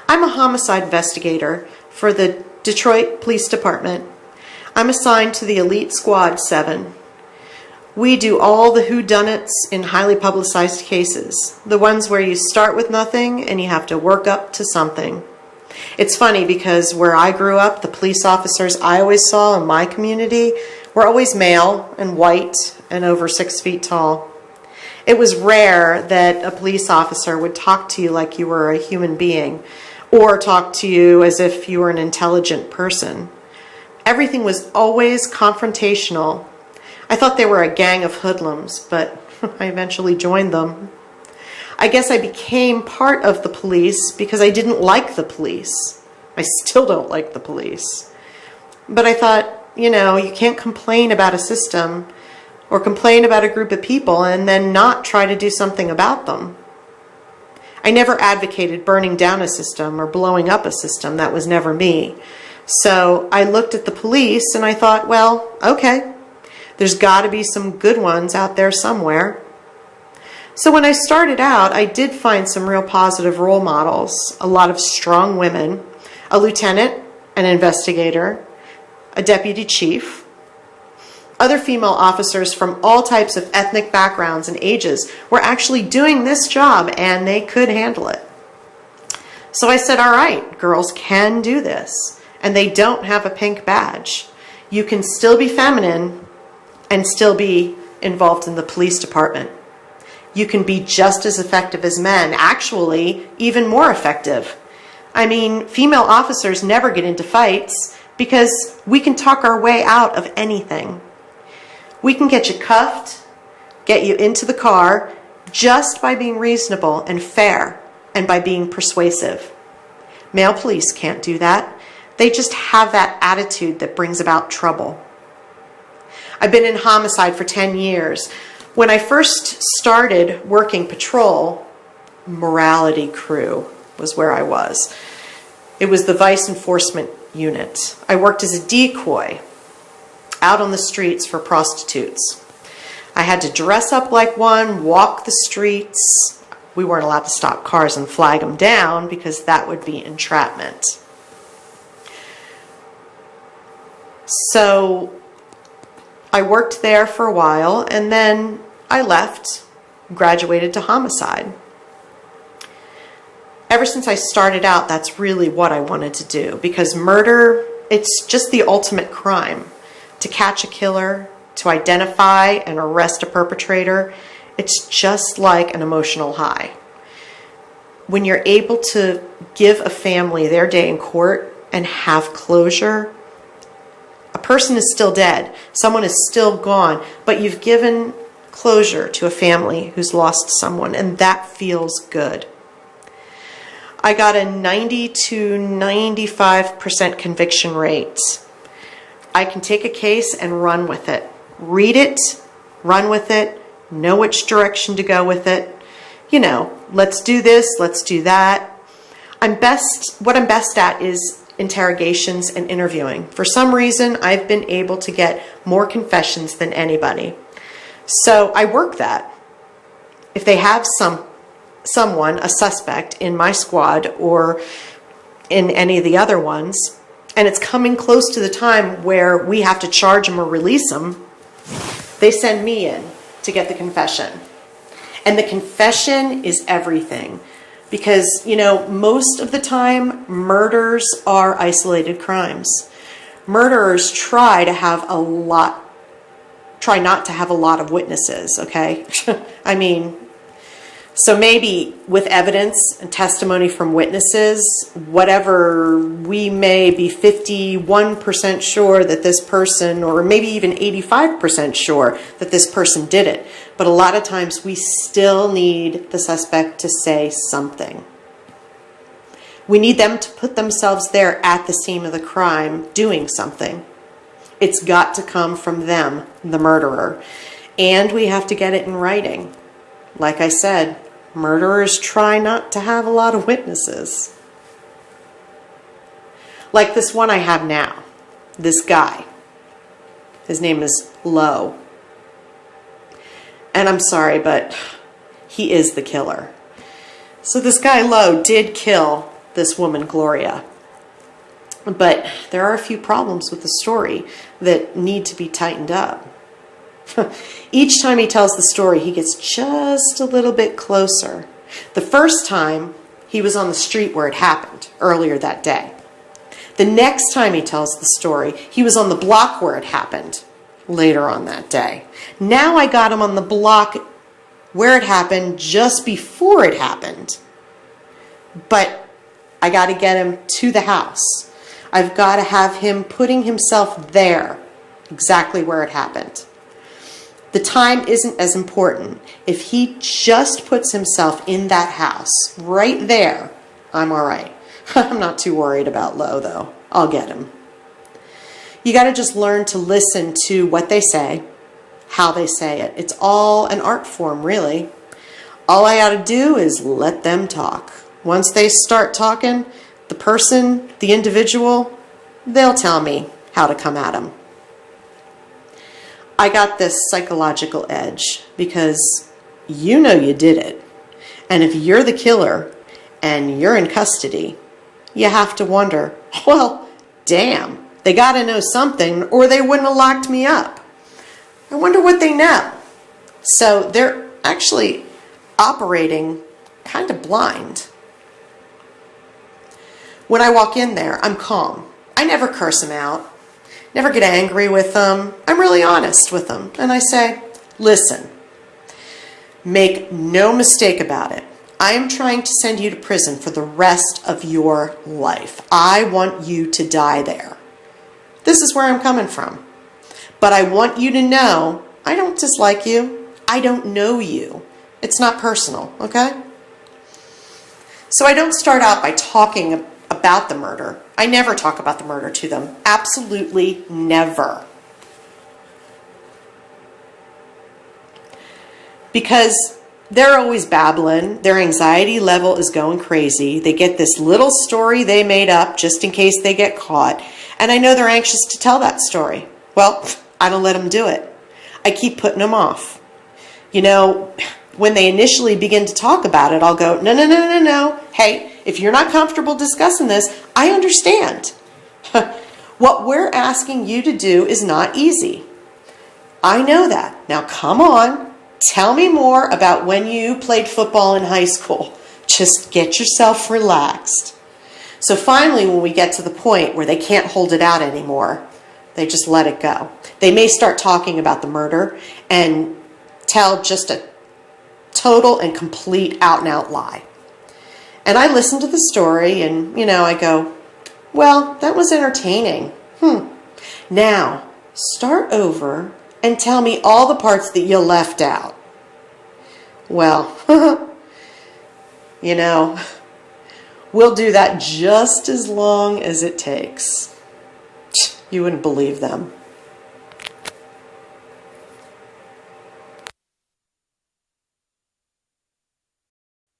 I'm a homicide investigator for the Detroit Police Department. I'm assigned to the Elite Squad 7. We do all the whodunits in highly publicized cases, the ones where you start with nothing and you have to work up to something. It's funny because where I grew up, the police officers I always saw in my community were always male and white and over 6 feet tall. It was rare that a police officer would talk to you like you were a human being or talk to you as if you were an intelligent person. Everything was always confrontational. I thought they were a gang of hoodlums, but I eventually joined them. I guess I became part of the police because I didn't like the police. I still don't like the police. But I thought, you know, you can't complain about a system or complain about a group of people and then not try to do something about them. I never advocated burning down a system or blowing up a system. That was never me. So I looked at the police and I thought, well, okay, there's got to be some good ones out there somewhere. So when I started out, I did find some real positive role models, a lot of strong women, a lieutenant, an investigator, a deputy chief, other female officers from all types of ethnic backgrounds and ages were actually doing this job and they could handle it. So I said, all right, girls can do this and they don't have a pink badge. You can still be feminine and still be involved in the police department. You can be just as effective as men, actually even more effective. I mean, female officers never get into fights because we can talk our way out of anything. We can get you cuffed, get you into the car just by being reasonable and fair and by being persuasive. Male police can't do that. They just have that attitude that brings about trouble. I've been in homicide for 10 years. When I first started working patrol, morality crew was where I was. It was the vice enforcement unit. I worked as a decoy out on the streets for prostitutes. I had to dress up like one, walk the streets. We weren't allowed to stop cars and flag them down because that would be entrapment. So I worked there for a while and then I left, graduated to homicide. Ever since I started out, that's really what I wanted to do because murder, it's just the ultimate crime. To catch a killer, to identify and arrest a perpetrator, it's just like an emotional high. When you're able to give a family their day in court and have closure, a person is still dead, someone is still gone, but you've given closure to a family who's lost someone, and that feels good. I got a 90 to 95% conviction rate. I can take a case and run with it. Read it, run with it, know which direction to go with it. You know, let's do this, let's do that. What I'm best at is interrogations and interviewing. For some reason, I've been able to get more confessions than anybody. So I work that. If they have someone, a suspect in my squad or in any of the other ones, and it's coming close to the time where we have to charge them or release them, they send me in to get the confession. And the confession is everything. Because, you know, most of the time, murders are isolated crimes. Murderers try not to have a lot of witnesses, okay? I mean, so maybe with evidence and testimony from witnesses, whatever, we may be 51% sure that this person, or maybe even 85% sure that this person did it. But a lot of times we still need the suspect to say something. We need them to put themselves there at the scene of the crime doing something. It's got to come from them, the murderer. And we have to get it in writing. Like I said, murderers try not to have a lot of witnesses. Like this one I have now, this guy. His name is Lowe. And I'm sorry, but he is the killer. So this guy Lowe did kill this woman, Gloria. But there are a few problems with the story that need to be tightened up. Each time he tells the story, he gets just a little bit closer. The first time, he was on the street where it happened earlier that day. The next time he tells the story, he was on the block where it happened later on that day. Now I got him on the block where it happened just before it happened. But I got to get him to the house. I've got to have him putting himself there, exactly where it happened. The time isn't as important. If he just puts himself in that house, right there, I'm all right. I'm not too worried about Lo, though. I'll get him. You got to just learn to listen to what they say, how they say it. It's all an art form, really. All I got to do is let them talk. Once they start talking, the person, the individual, they'll tell me how to come at them. I got this psychological edge because you know you did it. And if you're the killer and you're in custody, you have to wonder, well, damn, they got to know something or they wouldn't have locked me up. I wonder what they know. So they're actually operating kind of blind. When I walk in there, I'm calm. I never curse them out. Never get angry with them. I'm really honest with them. And I say, listen, make no mistake about it. I am trying to send you to prison for the rest of your life. I want you to die there. This is where I'm coming from. But I want you to know, I don't dislike you. I don't know you. It's not personal, okay? So I don't start out by talking about the murder. I never talk about the murder to them. Absolutely never. Because they're always babbling. Their anxiety level is going crazy. They get this little story they made up just in case they get caught. And I know they're anxious to tell that story. Well, I don't let them do it. I keep putting them off. You know, when they initially begin to talk about it, I'll go, no, no, no, no, no. Hey, if you're not comfortable discussing this, I understand. What we're asking you to do is not easy. I know that. Now come on. Tell me more about when you played football in high school. Just get yourself relaxed. So finally, when we get to the point where they can't hold it out anymore, they just let it go. They may start talking about the murder and tell just a total and complete out-and-out lie. And I listen to the story and, I go, well, that was entertaining. Now, start over and tell me all the parts that you left out. Well, we'll do that just as long as it takes. You wouldn't believe them.